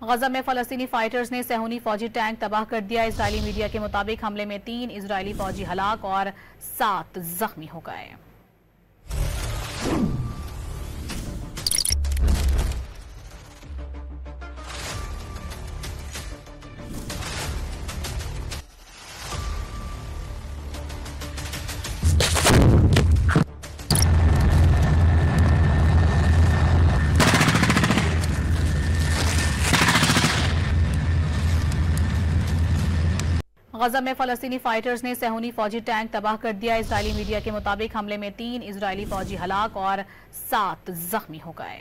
गजा में फलस्तीनी फाइटर्स ने सेहूनी फौजी टैंक तबाह कर दिया। इजरायली मीडिया के मुताबिक हमले में 3 इजरायली फौजी हलाक और 7 जख्मी हो गए। गजा में फलस्तीनी फाइटर्स ने सेहूनी फौजी टैंक तबाह कर दिया। इजरायली मीडिया के मुताबिक हमले में 3 इजरायली फौजी हलाक और 7 जख्मी हो गए।